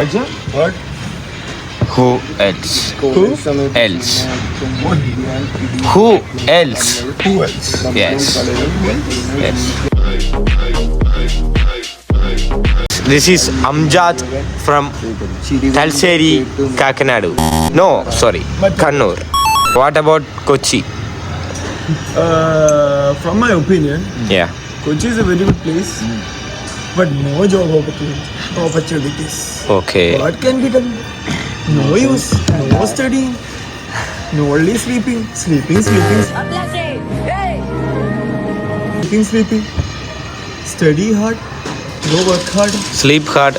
What? Who else? Who? Else. Who else? Who else? Yes. Yes. This is Amjad from Talseri, Kakinadu. No, sorry, Kannur. What about Kochi? From my opinion, Yeah. Kochi is a very good place, but no job opportunities. Okay. What can be done? No use, no studying, no only sleeping. Sleeping. Study hard, go work hard, Sleep hard.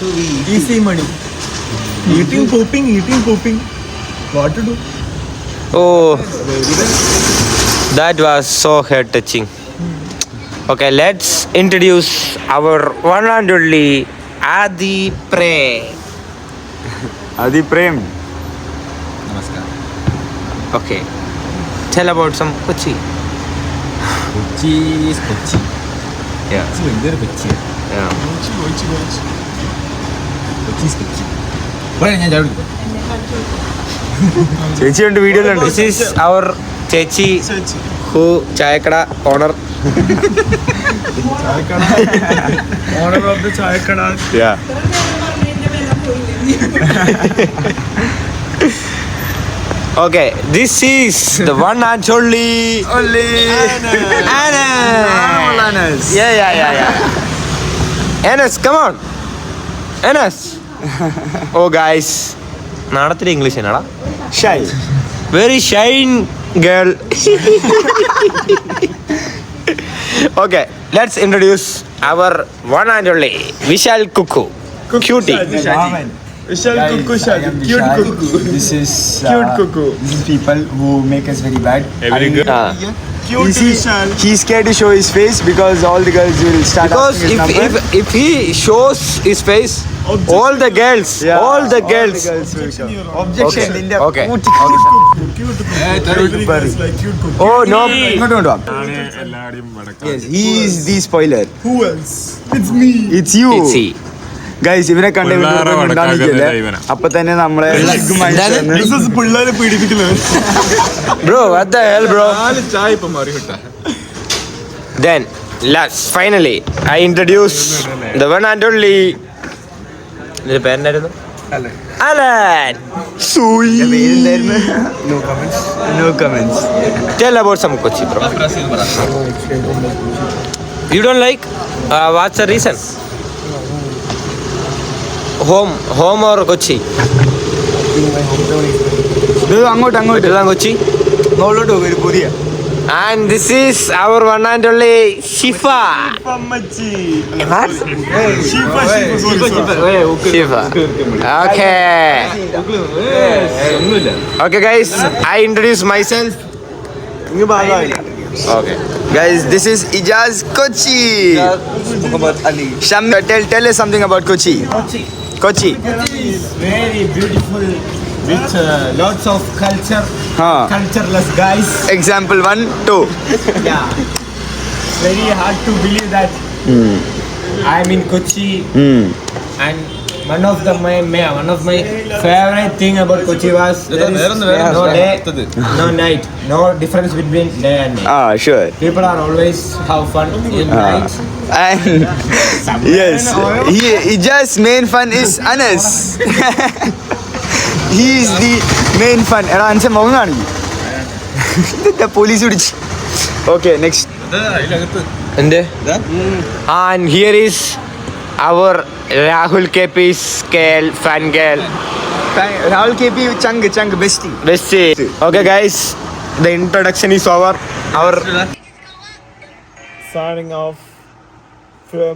easy money. Eating, pooping. What to do? Oh, that was so heart touching. Okay, let's introduce our one and only Adi Prey. Adi Prem. Okay, tell about some Kochi. Kochi is Kochi. Yeah. Kochi ഭയങ്കര കൊച്ചിയാണ്. Yeah. Kochi. Kochi is Kochi. പറയാം ഞാൻ ചാടി കുടിക്കാം. ചേച്ചി ഉണ്ട് വീഡിയോയിലുണ്ട്. This is our ചേച്ചി who ചായക്കട owner. Owner of the Chayakada. Yeah. Okay, this is the one and only Anas. Yeah. Anas, come on. Anas. Oh guys, നാടത്തിൽ ഇംഗ്ലീഷ് എന്നാടാ? Shy. Very shy girl. Okay, let's introduce our one and only Vishal Kuku. Cutie. Vishal Kuku Shadi. Cute Kuku. This is Cute Kuku. This is people who make us very bad. Cute Vishal. He's scared to show his face because all the girls will start Because asking his number. if he shows his face, all the girls will come. Objection. Okay. Cute Kuku. Everybody is like cute Kuku. Oh no. Yes, he is the spoiler. Who else? It's me. It's you. It's he. Guys, ഇവനെ കണ്ട അപ്പൊ തന്നെ നമ്മളെ This is പിള്ളേരെ പീഡിപ്പിക്കുന്നത്. Bro, what the hell, bro? Then, last, finally, I introduce the one and only. നിന്റെ പേരെന്തായിരുന്നു? Alan. No comments. Tell about some Kochi, bro. You don't like? What's the reason? Home or Kochi? അങ്ങോട്ട് എല്ലാം Kochi. മുകളിലോട്ട് പോകും പുതിയ. And this is our one and only Shifa. What? Shifa. Okay. Okay, guys. I introduce myself. Okay. Guys, this is Ijaz Kochi. Sham, tell us something about Kochi. Kochi. It's very beautiful with lots of culture. Cultureless guys. Example 1, 2. Yeah. Very hard to believe that I'm in Kochi. And one of my favorite thing about Kochi was there is no day, no night, no difference between day and night. Sure. People are always have fun in night. And yes, Ijaz main fun is Anas. He is the main fun. എടാ അൻസ മുഖം കാണിക്കും. Police പിടിച്ച്. Okay, next. And here is our Rahul KP's fan girl. Rahul KP chang bestie. Bestie. Okay, guys, the introduction is over. Our Signing off from